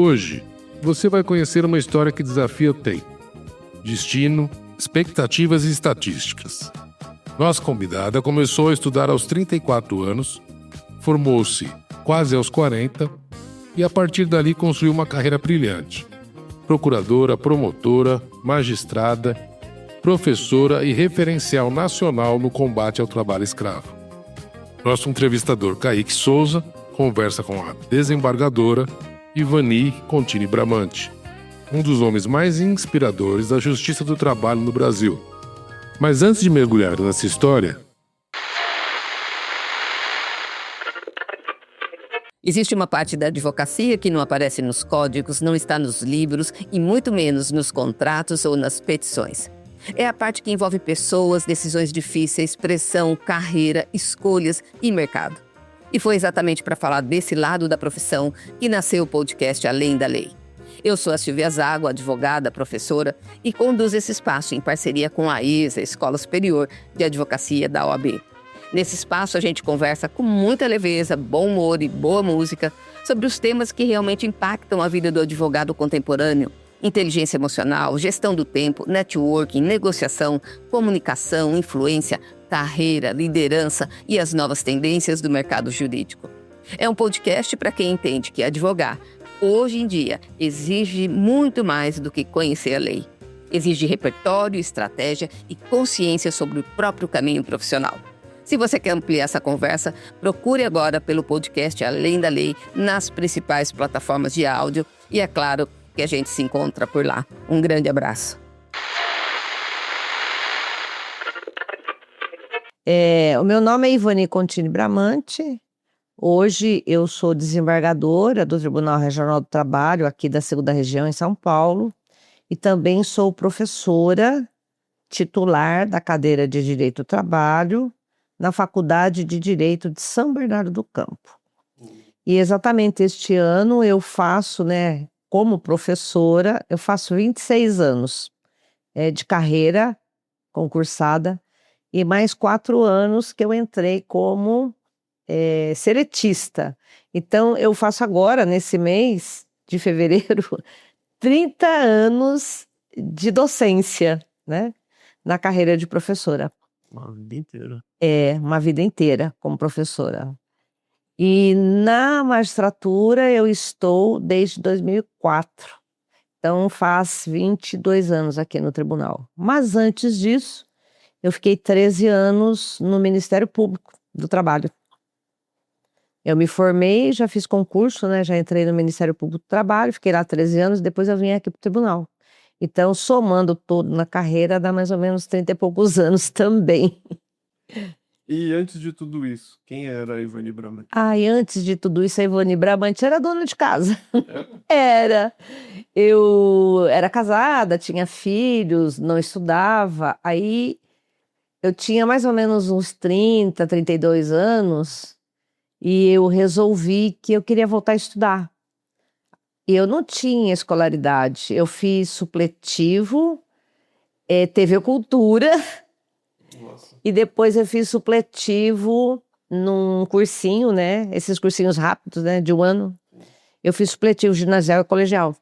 Hoje, você vai conhecer uma história que desafia o tempo, destino, expectativas e estatísticas. Nossa convidada começou a estudar aos 34 anos, formou-se quase aos 40 e a partir dali construiu uma carreira brilhante. Procuradora, promotora, magistrada, professora e referencial nacional no combate ao trabalho escravo. Nosso entrevistador Kaique Souza conversa com a desembargadora Ivani Contini Bramante, um dos homens mais inspiradores da justiça do trabalho no Brasil. Mas antes de mergulhar nessa história... Existe uma parte da advocacia que não aparece nos códigos, não está nos livros e muito menos nos contratos ou nas petições. É a parte que envolve pessoas, decisões difíceis, pressão, carreira, escolhas e mercado. E foi exatamente para falar desse lado da profissão que nasceu o podcast Além da Lei. Eu sou a Silvia Zago, advogada, professora, e conduzo esse espaço em parceria com a ESA, Escola Superior de Advocacia da OAB. Nesse espaço, a gente conversa com muita leveza, bom humor e boa música sobre os temas que realmente impactam a vida do advogado contemporâneo. Inteligência emocional, gestão do tempo, networking, negociação, comunicação, influência, carreira, liderança e as novas tendências do mercado jurídico. É um podcast para quem entende que advogar, hoje em dia, exige muito mais do que conhecer a lei. Exige repertório, estratégia e consciência sobre o próprio caminho profissional. Se você quer ampliar essa conversa, procure agora pelo podcast Além da Lei nas principais plataformas de áudio e é claro que a gente se encontra por lá. Um grande abraço. O meu nome é Ivani Contini Bramante. Hoje eu sou desembargadora do Tribunal Regional do Trabalho aqui da 2ª Região em São Paulo e também sou professora titular da cadeira de Direito do Trabalho na Faculdade de Direito de São Bernardo do Campo. E exatamente este ano eu faço, como professora, eu faço 26 anos de carreira concursada e mais 4 anos que eu entrei como seletista. Então, eu faço agora, nesse mês de fevereiro, 30 anos de docência, na carreira de professora. Uma vida inteira. Uma vida inteira como professora. E na magistratura eu estou desde 2004. Então faz 22 anos aqui no tribunal. Mas antes disso, eu fiquei 13 anos no Ministério Público do Trabalho. Eu me formei, já fiz concurso, já entrei no Ministério Público do Trabalho, fiquei lá 13 anos, depois eu vim aqui para o tribunal. Então, somando todo na carreira, dá mais ou menos 30 e poucos anos também. E antes de tudo isso, quem era a Ivani Bramante? E antes de tudo isso, a Ivani Bramante era dona de casa. Era. Eu era casada, tinha filhos, não estudava. Aí, eu tinha mais ou menos uns 30, 32 anos e eu resolvi que eu queria voltar a estudar. E eu não tinha escolaridade, eu fiz supletivo, TV Cultura, Nossa. E depois eu fiz supletivo num cursinho, esses cursinhos rápidos, de 1 ano. Eu fiz supletivo ginasial e colegial,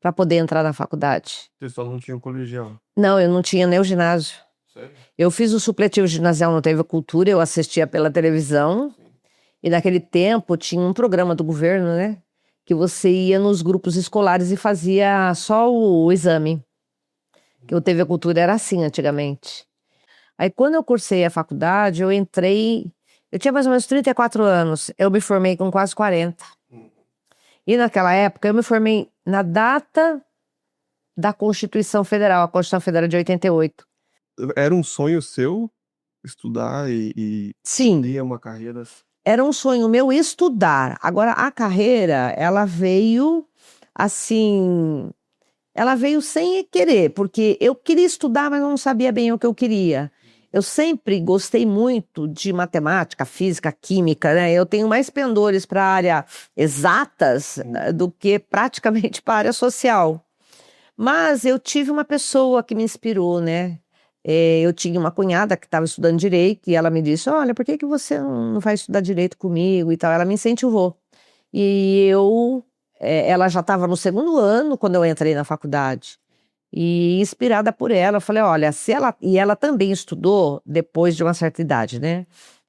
para poder entrar na faculdade. Você só não tinha um colegial? Não, eu não tinha nem o ginásio. Sério? Eu fiz o supletivo ginasial no TV Cultura, eu assistia pela televisão, e naquele tempo tinha um programa do governo, que você ia nos grupos escolares e fazia só o exame. Que o TV Cultura era assim antigamente. Aí quando eu cursei a faculdade, eu tinha mais ou menos 34 anos, eu me formei com quase 40. E naquela época eu me formei na data da Constituição Federal, a Constituição Federal de 88. Era um sonho seu estudar e Sim. ter uma carreira? Era um sonho meu estudar. Agora, a carreira, ela veio assim... Ela veio sem querer, porque eu queria estudar, mas não sabia bem o que eu queria. Eu sempre gostei muito de matemática, física, química, Eu tenho mais pendores para a área exatas do que praticamente para a área social. Mas eu tive uma pessoa que me inspirou, Eu tinha uma cunhada que estava estudando direito e ela me disse, olha, por que você não vai estudar direito comigo e tal? Ela me incentivou. E eu ela já estava no segundo ano quando eu entrei na faculdade. E inspirada por ela, eu falei, olha, e ela também estudou depois de uma certa idade, né?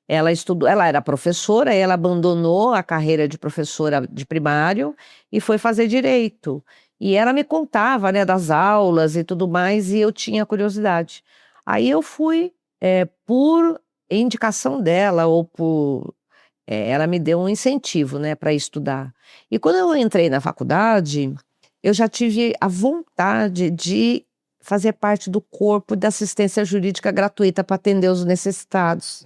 Ela estudou, ela era professora, ela abandonou a carreira de professora de primário e foi fazer direito. E ela me contava, né, das aulas e tudo mais, e eu tinha curiosidade. Aí eu fui, por indicação dela, ela me deu um incentivo, né, para estudar. E quando eu entrei na faculdade, eu já tive a vontade de fazer parte do corpo da assistência jurídica gratuita para atender os necessitados.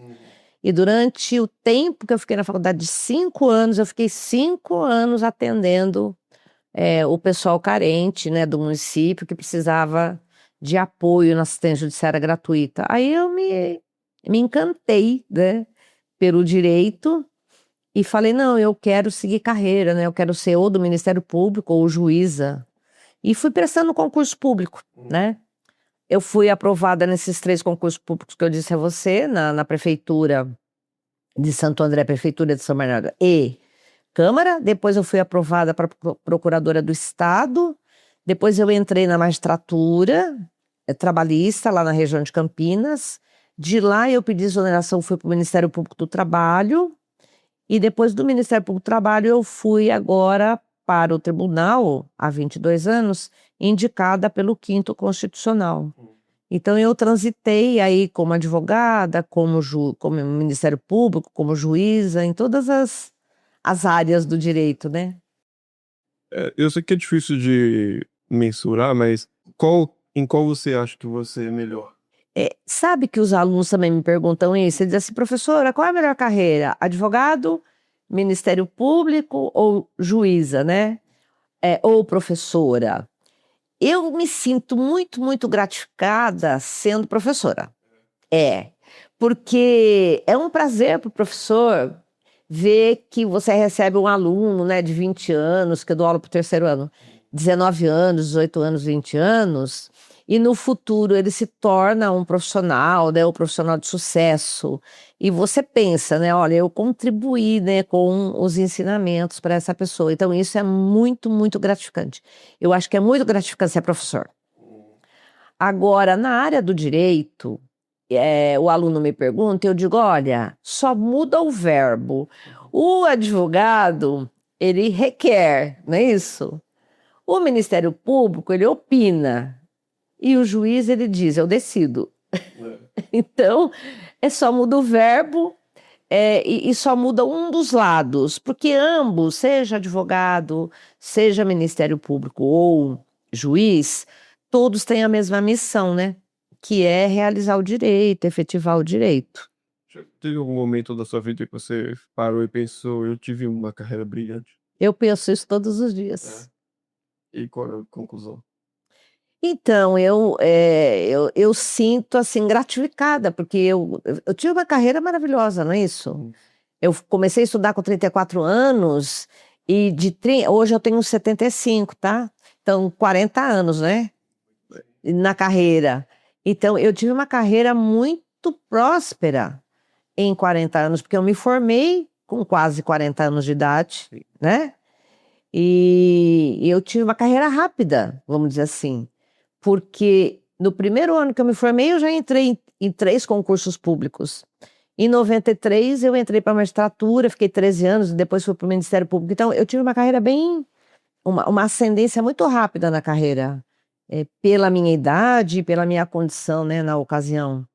E durante o tempo que eu fiquei na faculdade, de 5 anos, eu fiquei 5 anos atendendo o pessoal carente, né, do município que precisava de apoio na assistência judiciária gratuita. Aí eu me encantei, né, pelo direito e falei, não, eu quero seguir carreira, né, eu quero ser ou do Ministério Público ou juíza. E fui prestando concurso público, né? Eu fui aprovada nesses 3 concursos públicos que eu disse a você, na Prefeitura de Santo André, Prefeitura de São Bernardo e Câmara. Depois eu fui aprovada para Procuradora do Estado. Depois eu entrei na magistratura trabalhista, lá na região de Campinas. De lá eu pedi exoneração, fui para o Ministério Público do Trabalho. E depois do Ministério Público do Trabalho eu fui agora para o tribunal, há 22 anos, indicada pelo 5º Constitucional. Então eu transitei aí como advogada, como Ministério Público, como juíza, em todas as áreas do direito, né? Eu sei que é difícil de mensurar, mas em qual você acha que você é melhor? Sabe que os alunos também me perguntam isso, eles dizem assim, professora, qual é a melhor carreira? Advogado, Ministério Público ou juíza, né? Ou professora? Eu me sinto muito, muito gratificada sendo professora. Porque é um prazer para o professor ver que você recebe um aluno, né, de 20 anos, que eu dou aula para o 3º ano, 19 anos, 18 anos, 20 anos, e no futuro ele se torna um profissional, né, um profissional de sucesso. E você pensa, né, olha, eu contribuí, né, com os ensinamentos para essa pessoa. Então isso é muito, muito gratificante. Eu acho que é muito gratificante ser professor. Agora, na área do direito, o aluno me pergunta, eu digo, olha, só muda o verbo. O advogado, ele requer, não é isso? O Ministério Público, ele opina. E o juiz, ele diz, eu decido. Então, só muda o verbo e só muda um dos lados. Porque ambos, seja advogado, seja Ministério Público ou juiz, todos têm a mesma missão, né? Que é realizar o direito, efetivar o direito. Já teve algum momento da sua vida que você parou e pensou, eu tive uma carreira brilhante? Eu penso isso todos os dias. E qual é a conclusão? Então, eu sinto, assim, gratificada, porque eu tive uma carreira maravilhosa, não é isso? Eu comecei a estudar com 34 anos e hoje eu tenho 75, tá? Então, 40 anos, né? Na carreira. Então, eu tive uma carreira muito próspera em 40 anos, porque eu me formei com quase 40 anos de idade, né? E eu tive uma carreira rápida, vamos dizer assim. Porque no primeiro ano que eu me formei, eu já entrei em 3 concursos públicos. Em 93, eu entrei para a magistratura, fiquei 13 anos, e depois fui para o Ministério Público. Então, eu tive uma carreira uma ascendência muito rápida na carreira, pela minha idade e pela minha condição, né, na ocasião.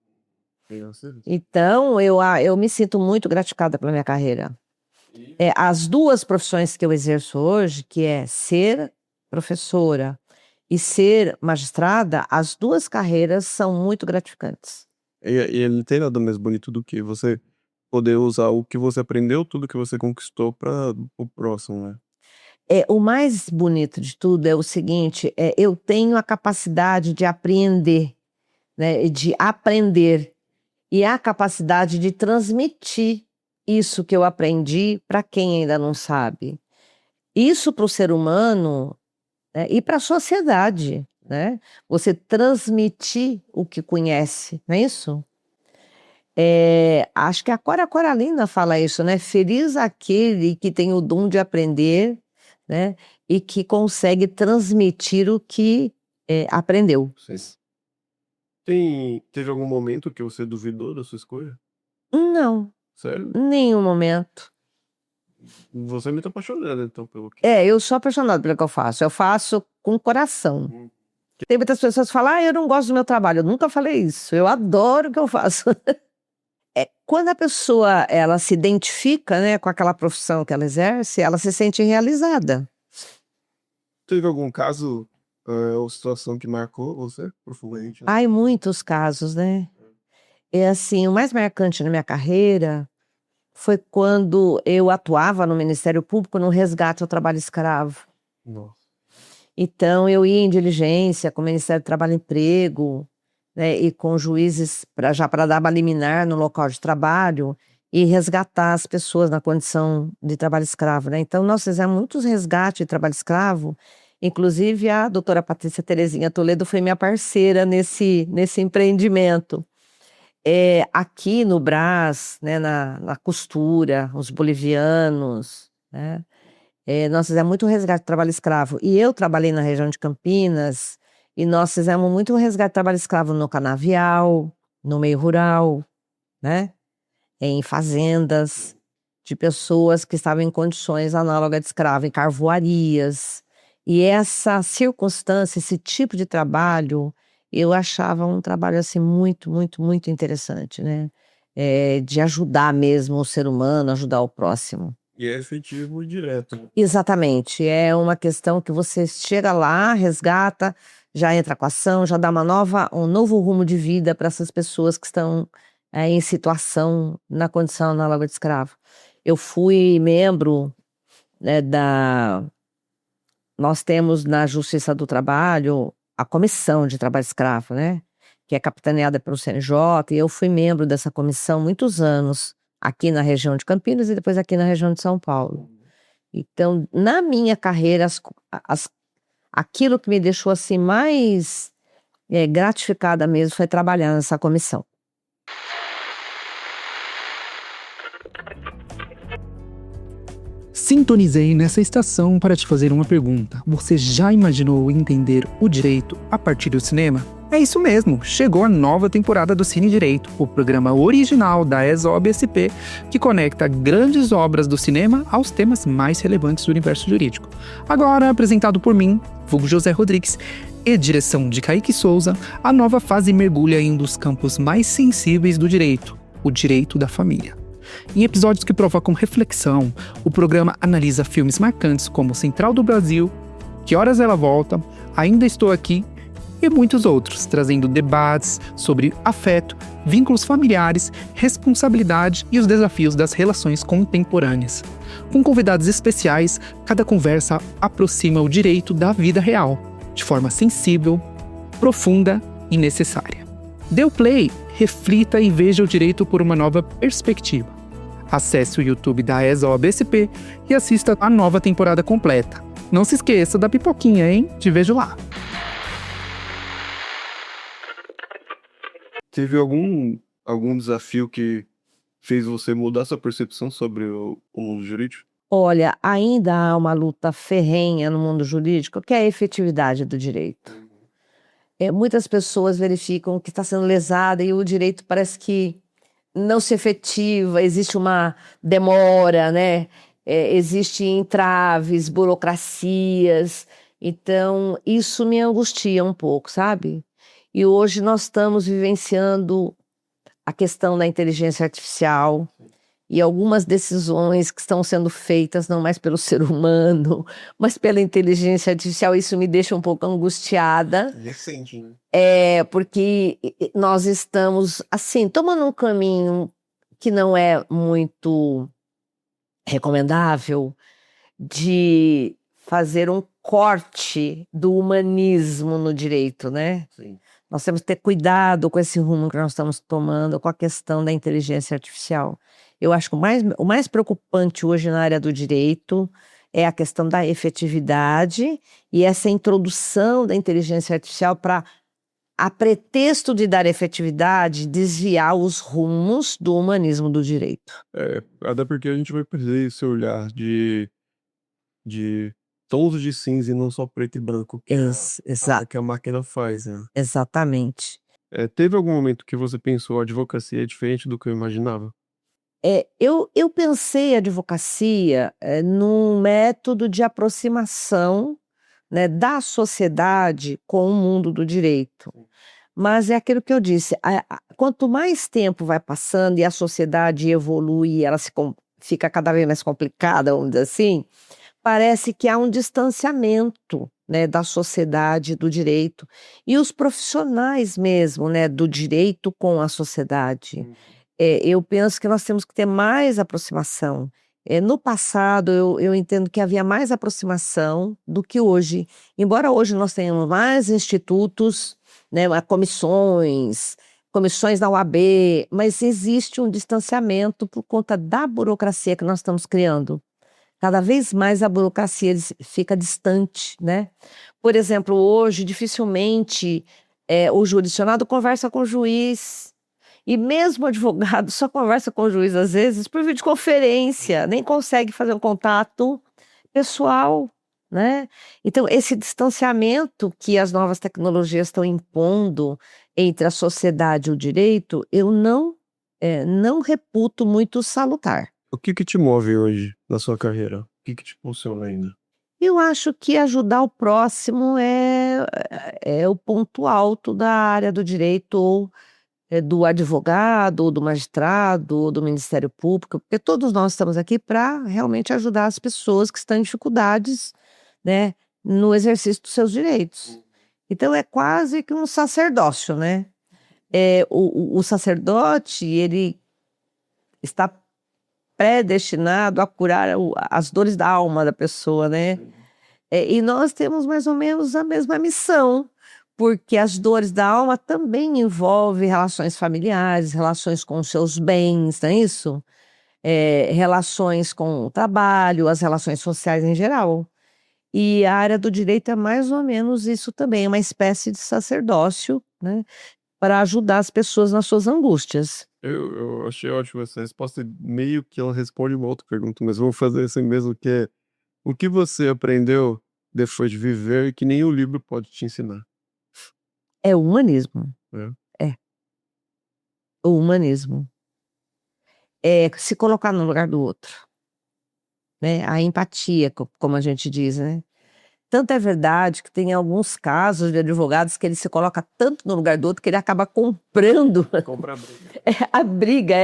Então, eu me sinto muito gratificada pela minha carreira. As 2 profissões que eu exerço hoje, que é ser professora e ser magistrada, as 2 carreiras são muito gratificantes. E não tem nada mais bonito do que você poder usar o que você aprendeu, tudo que você conquistou para o próximo, né? O mais bonito de tudo é o seguinte, eu tenho a capacidade de apreender, né, de aprender, e a capacidade de transmitir isso que eu aprendi para quem ainda não sabe. Isso para o ser humano, né, e para a sociedade, né? Você transmitir o que conhece, não é isso? Acho que a Cora Coralina fala isso, né? Feliz aquele que tem o dom de aprender, né? E que consegue transmitir o que aprendeu. Teve algum momento que você duvidou da sua escolha? Não, Sério? em nenhum momento. Você é muito apaixonada, então, pelo que... Eu sou apaixonada pelo que eu faço. Eu faço com coração. Tem muitas pessoas que falam, eu não gosto do meu trabalho. Eu nunca falei isso. Eu adoro o que eu faço. Quando a pessoa ela se identifica, né, com aquela profissão que ela exerce, ela se sente realizada. Teve algum caso ou situação que marcou você profundamente? Há muitos casos, né? Assim, o mais marcante na minha carreira foi quando eu atuava no Ministério Público no resgate ao trabalho escravo. Nossa. Então, eu ia em diligência com o Ministério do Trabalho e Emprego, né, e com juízes para dar uma liminar no local de trabalho e resgatar as pessoas na condição de trabalho escravo, né? Então, nós fizemos muitos resgates de trabalho escravo, inclusive a doutora Patrícia Terezinha Toledo foi minha parceira nesse empreendimento. Aqui no Brás, né, na costura, os bolivianos, né? Nós fizemos muito resgate de trabalho escravo. E eu trabalhei na região de Campinas, e nós fizemos muito resgate de trabalho escravo no canavial, no meio rural, né? Em fazendas, de pessoas que estavam em condições análogas de escravo, em carvoarias. E essa circunstância, esse tipo de trabalho, eu achava um trabalho assim muito, muito, muito interessante, né? De ajudar mesmo o ser humano, ajudar o próximo. E é efetivo e direto, né? Exatamente, é uma questão que você chega lá, resgata, já entra com a ação, já dá um novo rumo de vida para essas pessoas que estão em situação, na condição análoga de escravo. Eu fui membro, né, nós temos na Justiça do Trabalho a Comissão de Trabalho Escravo, né, que é capitaneada pelo CNJ, e eu fui membro dessa comissão muitos anos, aqui na região de Campinas e depois aqui na região de São Paulo. Então, na minha carreira, aquilo que me deixou assim mais gratificada mesmo foi trabalhar nessa comissão. Sintonizei nessa estação para te fazer uma pergunta. Você já imaginou entender o direito a partir do cinema? É isso mesmo, chegou a nova temporada do Cine Direito, o programa original da ESOB SP, que conecta grandes obras do cinema aos temas mais relevantes do universo jurídico. Agora, apresentado por mim, vulgo José Rodrigues, e direção de Kaique Souza, a nova fase mergulha em um dos campos mais sensíveis do direito, o direito da família. Em episódios que provocam reflexão, o programa analisa filmes marcantes como Central do Brasil, Que Horas Ela Volta, Ainda Estou Aqui e muitos outros, trazendo debates sobre afeto, vínculos familiares, responsabilidade e os desafios das relações contemporâneas. Com convidados especiais, cada conversa aproxima o direito da vida real, de forma sensível, profunda e necessária. Dê o play, reflita e veja o direito por uma nova perspectiva. Acesse o YouTube da ESOB SP e assista a nova temporada completa. Não se esqueça da pipoquinha, hein? Te vejo lá! Teve algum desafio que fez você mudar sua percepção sobre o mundo jurídico? Olha, ainda há uma luta ferrenha no mundo jurídico, que é a efetividade do direito. Muitas pessoas verificam que está sendo lesada e o direito parece que não se efetiva, existe uma demora, né? Existem entraves, burocracias. Então, isso me angustia um pouco, sabe? E hoje nós estamos vivenciando a questão da inteligência artificial e algumas decisões que estão sendo feitas não mais pelo ser humano, mas pela inteligência artificial. Isso me deixa um pouco angustiada. Recente, né? Porque nós estamos, assim, tomando um caminho que não é muito recomendável de fazer um corte do humanismo no direito, né? Sim. Nós temos que ter cuidado com esse rumo que nós estamos tomando com a questão da inteligência artificial. Eu acho que o mais preocupante hoje na área do direito é a questão da efetividade e essa introdução da inteligência artificial para, a pretexto de dar efetividade, desviar os rumos do humanismo do direito. Até porque a gente vai perder esse olhar de tons de cinza e não só preto e branco que a máquina faz, né? Exatamente. Teve algum momento que você pensou, a advocacia é diferente do que eu imaginava? Eu pensei a advocacia num método de aproximação, né, da sociedade com o mundo do direito. Mas é aquilo que eu disse, quanto mais tempo vai passando e a sociedade evolui, e ela fica cada vez mais complicada, vamos dizer assim, parece que há um distanciamento, né, da sociedade do direito e os profissionais mesmo, né, do direito com a sociedade. Eu penso que nós temos que ter mais aproximação. No passado, eu entendo que havia mais aproximação do que hoje. Embora hoje nós tenhamos mais institutos, né, comissões da OAB, mas existe um distanciamento por conta da burocracia que nós estamos criando. Cada vez mais a burocracia fica distante, né? Por exemplo, hoje, dificilmente o jurisdicionado conversa com o juiz. E mesmo o advogado só conversa com o juiz, às vezes, por videoconferência, nem consegue fazer um contato pessoal, né? Então, esse distanciamento que as novas tecnologias estão impondo entre a sociedade e o direito, eu não reputo muito salutar. O que te move hoje na sua carreira? O que te impulsiona ainda? Eu acho que ajudar o próximo é o ponto alto da área do direito, ou do advogado, ou do magistrado, ou do Ministério Público, porque todos nós estamos aqui para realmente ajudar as pessoas que estão em dificuldades, né, no exercício dos seus direitos. Então é quase que um sacerdócio, né? O sacerdote, ele está predestinado a curar as dores da alma da pessoa, né? E nós temos mais ou menos a mesma missão, porque as dores da alma também envolvem relações familiares, relações com os seus bens, não é isso? Relações com o trabalho, as relações sociais em geral. E a área do direito é mais ou menos isso também, é uma espécie de sacerdócio, né, para ajudar as pessoas nas suas angústias. Eu achei ótima essa resposta, meio que ela responde uma outra pergunta, mas vamos fazer assim mesmo, que é: o que você aprendeu depois de viver que nem o livro pode te ensinar? É o humanismo. É. É. O humanismo. É se colocar no lugar do outro, né? A empatia, como a gente diz, né? Tanto é verdade que tem alguns casos de advogados que ele se coloca tanto no lugar do outro que ele acaba comprando Comprar briga. a briga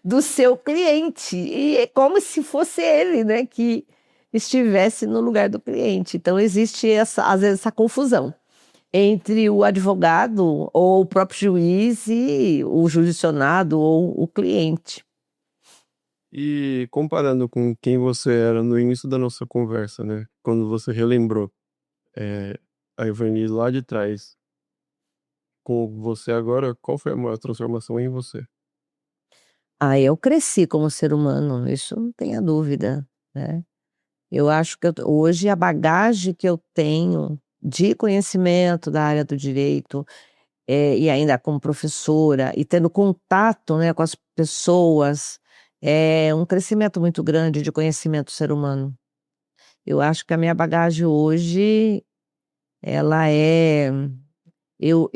do seu cliente. E é como se fosse ele, né, que estivesse no lugar do cliente. Então existe às vezes essa confusão entre o advogado ou o próprio juiz e o jurisdicionado ou o cliente. E comparando com quem você era no início da nossa conversa, né? Quando você relembrou a Ivani lá de trás, com você agora, qual foi a maior transformação em você? Eu cresci como ser humano, isso não tenha dúvida, né? Eu acho que hoje a bagagem que eu tenho de conhecimento da área do direito, e ainda como professora, e tendo contato, né, com as pessoas, é um crescimento muito grande de conhecimento do ser humano. Eu acho que a minha bagagem hoje, ela eu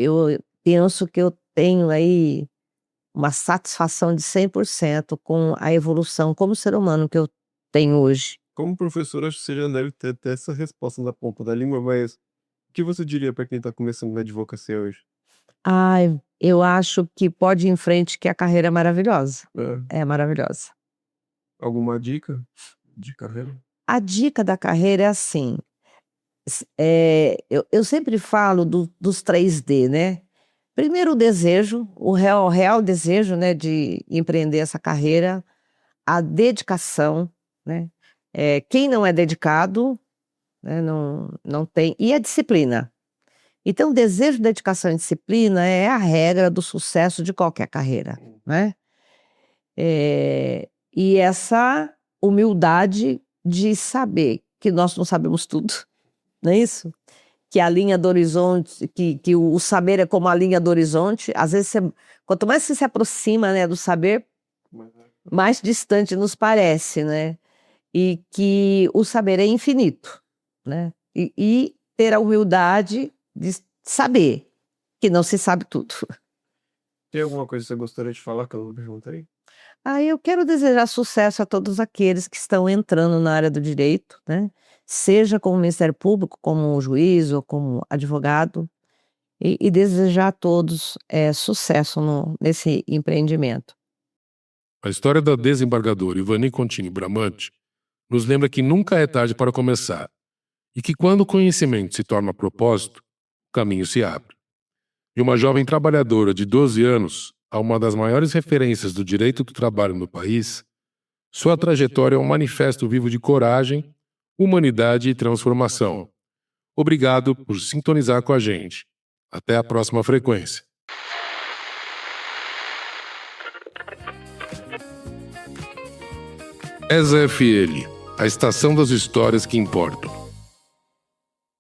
penso que eu tenho aí uma satisfação de 100% com a evolução como ser humano que eu tenho hoje. Como professor, acho que você já deve ter até essa resposta na ponta da língua, mas o que você diria para quem está começando na advocacia hoje? Eu acho que pode ir em frente, que a carreira é maravilhosa. É. É maravilhosa. Alguma dica de carreira? A dica da carreira é assim, eu sempre falo dos 3D, né? Primeiro o desejo, o real desejo, né, de empreender essa carreira, a dedicação, né? Quem não é dedicado, né, não tem, e a disciplina. Então, desejo, dedicação e disciplina é a regra do sucesso de qualquer carreira, né? E essa humildade de saber que nós não sabemos tudo, não é isso? Que a linha do horizonte, que o saber é como a linha do horizonte. Às vezes, quanto mais você se aproxima, né, do saber, mais distante nos parece, né? E que o saber é infinito, né? E ter a humildade de saber que não se sabe tudo. Tem alguma coisa que você gostaria de falar que eu não perguntei? Eu quero desejar sucesso a todos aqueles que estão entrando na área do direito, né? Seja como Ministério Público, como juiz ou como advogado, e desejar a todos sucesso nesse empreendimento. A história da desembargadora Ivani Contini Bramante nos lembra que nunca é tarde para começar e que quando o conhecimento se torna propósito, o caminho se abre. De uma jovem trabalhadora de 12 anos a uma das maiores referências do direito do trabalho no país, sua trajetória é um manifesto vivo de coragem, humanidade e transformação. Obrigado por sintonizar com a gente. Até a próxima frequência. ESA-FL, a estação das histórias que importam.